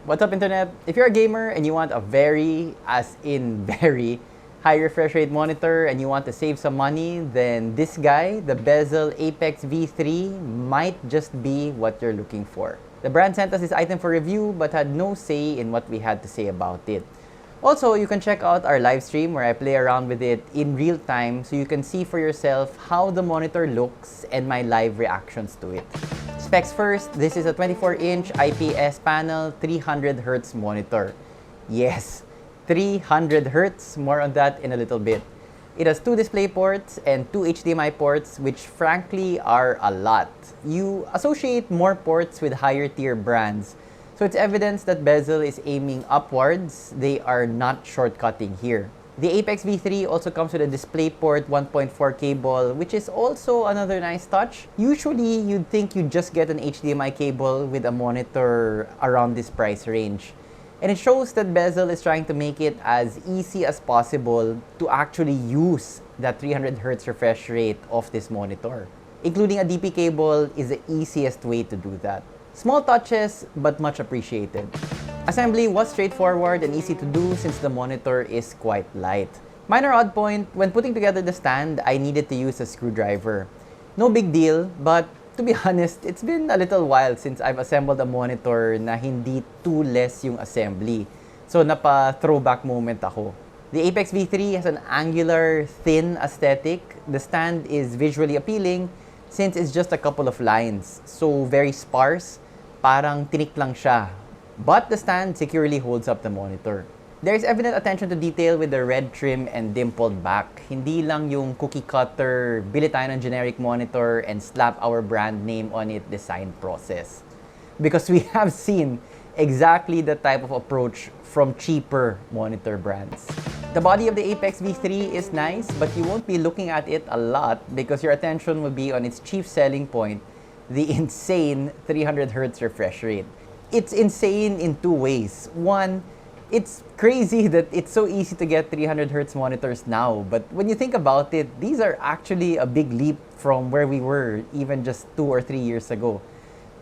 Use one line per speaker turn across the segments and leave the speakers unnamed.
What's up, internet? If you're a gamer and you want a very, as in very, high refresh rate monitor and you want to save some money, then this guy, the Bezel Apex V3, might just be what you're looking for. The brand sent us this item for review but had no say in what we had to say about it. Also, you can check out our live stream where I play around with it in real time so you can see for yourself how the monitor looks and my live reactions to it. Specs first, this is a 24-inch IPS panel 300Hz monitor. Yes, 300Hz, more on that in a little bit. It has 2 display ports and 2 HDMI ports, which frankly are a lot. You associate more ports with higher tier brands, so it's evidence that Bezel is aiming upwards. They are not shortcutting here. The Apex V3 also comes with a DisplayPort 1.4 cable, which is also another nice touch. Usually, you'd think you'd just get an HDMI cable with a monitor around this price range. And it shows that Bezel is trying to make it as easy as possible to actually use that 300Hz refresh rate of this monitor. Including a DP cable is the easiest way to do that. Small touches, but much appreciated. Assembly was straightforward and easy to do since the monitor is quite light. Minor odd point, when putting together the stand, I needed to use a screwdriver. No big deal, but to be honest, it's been a little while since I've assembled a monitor na hindi too-less yung assembly. So napa-throwback moment ako. The Apex V3 has an angular, thin aesthetic. The stand is visually appealing since it's just a couple of lines. So very sparse, parang tinik lang siya. But the stand securely holds up the monitor. There is evident attention to detail with the red trim and dimpled back. Hindi lang yung cookie cutter, bili tayo ng generic monitor and slap our brand name on it design process. Because we have seen exactly the type of approach from cheaper monitor brands. The body of the Apex V3 is nice, but you won't be looking at it a lot because your attention will be on its chief selling point, the insane 300Hz refresh rate. It's insane in 2 ways. One, it's crazy that it's so easy to get 300Hz monitors now, but when you think about it, these are actually a big leap from where we were even just 2 or 3 years ago.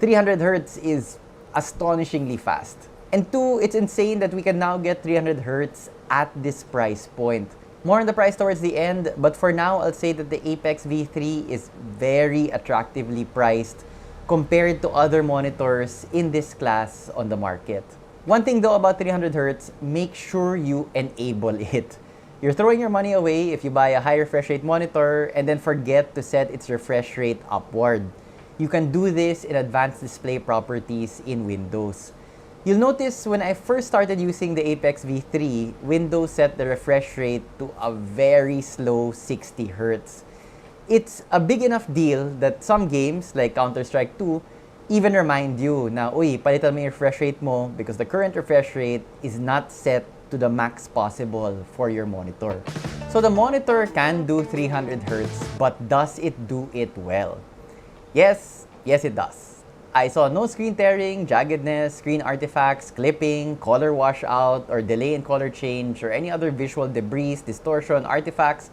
300Hz is astonishingly fast. And 2, it's insane that we can now get 300Hz at this price point. More on the price towards the end, but for now, I'll say that the Apex V3 is very attractively priced compared to other monitors in this class on the market. One thing though about 300Hz, make sure you enable it. You're throwing your money away if you buy a high refresh rate monitor and then forget to set its refresh rate upward. You can do this in advanced display properties in Windows. You'll notice when I first started using the Apex V3, Windows set the refresh rate to a very slow 60Hz. It's a big enough deal that some games, like Counter-Strike 2, even remind you na, uy, palitan mo yung refresh rate mo because the current refresh rate is not set to the max possible for your monitor. So the monitor can do 300Hz, but does it do it well? Yes, it does. I saw no screen tearing, jaggedness, screen artifacts, clipping, color washout, or delay in color change, or any other visual debris, distortion, artifacts,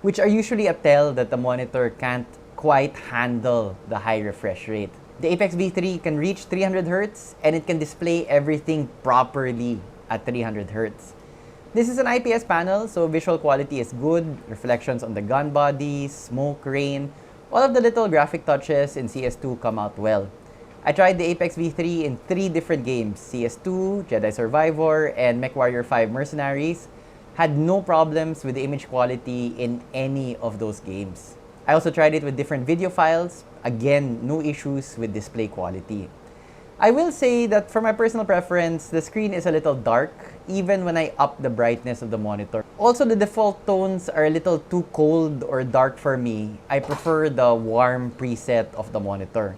which are usually a tell that the monitor can't quite handle the high refresh rate. The Apex V3 can reach 300Hz and it can display everything properly at 300Hz. This is an IPS panel, so visual quality is good, reflections on the gun body, smoke, rain, all of the little graphic touches in CS2 come out well. I tried the Apex V3 in 3 different games, CS2, Jedi Survivor, and MechWarrior 5 Mercenaries. Had no problems with the image quality in any of those games. I also tried it with different video files. Again, no issues with display quality. I will say that for my personal preference, the screen is a little dark, even when I up the brightness of the monitor. Also, the default tones are a little too cold or dark for me. I prefer the warm preset of the monitor.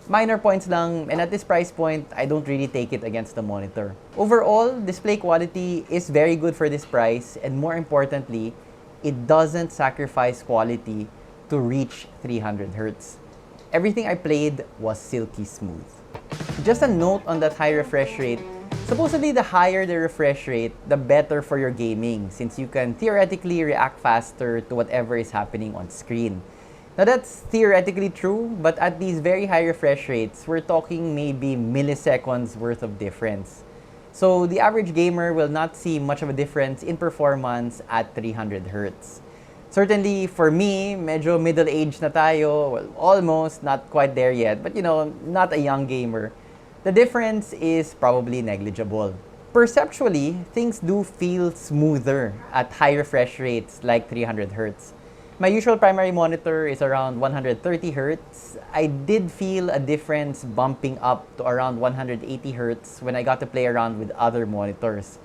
Minor points lang, and at this price point, I don't really take it against the monitor. Overall, display quality is very good for this price, and more importantly, it doesn't sacrifice quality to reach 300Hz. Everything I played was silky smooth. Just a note on that high refresh rate, supposedly the higher the refresh rate, the better for your gaming, since you can theoretically react faster to whatever is happening on screen. Now that's theoretically true, but at these very high refresh rates, we're talking maybe milliseconds worth of difference. So the average gamer will not see much of a difference in performance at 300 Hz. Certainly for me, medyo middle-aged na tayo, well, almost, not quite there yet, but not a young gamer. The difference is probably negligible. Perceptually, things do feel smoother at high refresh rates like 300 Hz. My usual primary monitor is around 130 Hz. I did feel a difference bumping up to around 180 Hz when I got to play around with other monitors.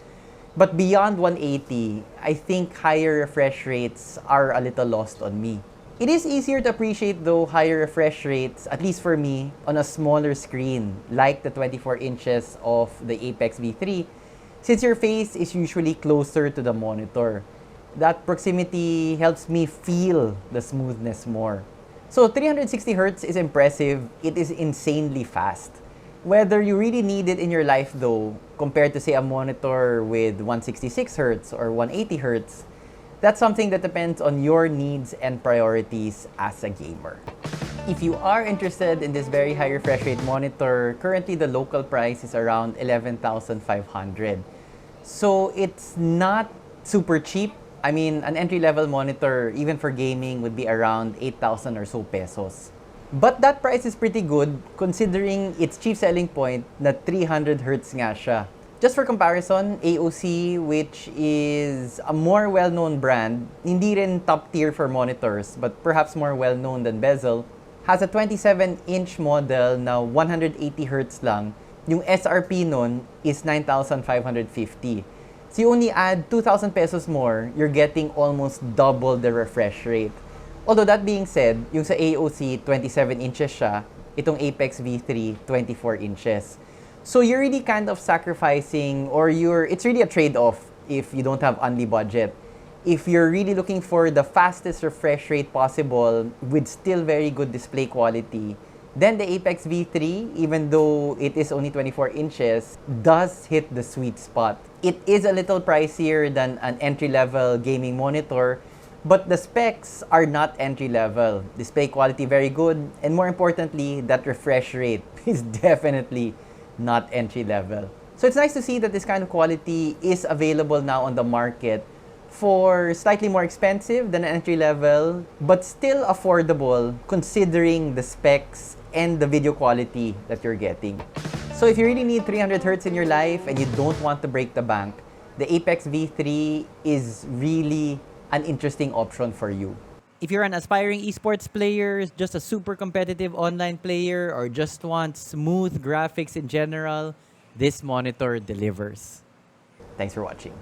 But beyond 180, I think higher refresh rates are a little lost on me. It is easier to appreciate though higher refresh rates, at least for me, on a smaller screen like the 24 inches of the Apex V3, since your face is usually closer to the monitor. That proximity helps me feel the smoothness more. So 360 Hz is impressive, it is insanely fast. Whether you really need it in your life though, compared to say a monitor with 166 Hz or 180 Hz, that's something that depends on your needs and priorities as a gamer. If you are interested in this very high refresh rate monitor, currently the local price is around 11,500. So it's not super cheap. I mean, an entry-level monitor, even for gaming, would be around 8,000 or so pesos. But that price is pretty good considering its chief selling point na 300 Hz nga siya. Just for comparison, AOC, which is a more well-known brand, hindi rin top tier for monitors, but perhaps more well-known than Bezel, has a 27-inch model na 180 Hz lang. Yung SRP nun is 9,550. So you only add 2,000 pesos more, you're getting almost double the refresh rate. Although that being said, yung sa AOC, 27 inches siya, itong Apex V3, 24 inches. So you're really kind of sacrificing, or it's really a trade-off if you don't have only budget. If you're really looking for the fastest refresh rate possible with still very good display quality, then the Apex V3, even though it is only 24 inches, does hit the sweet spot. It is a little pricier than an entry-level gaming monitor, but the specs are not entry-level. Display quality very good, and more importantly, that refresh rate is definitely not entry-level. So it's nice to see that this kind of quality is available now on the market for slightly more expensive than an entry-level, but still affordable considering the specs and the video quality that you're getting. So if you really need 300 Hz in your life and you don't want to break the bank, the Apex V3 is really an interesting option for you. If you're an aspiring esports player, just a super competitive online player, or just want smooth graphics in general, this monitor delivers. Thanks for watching.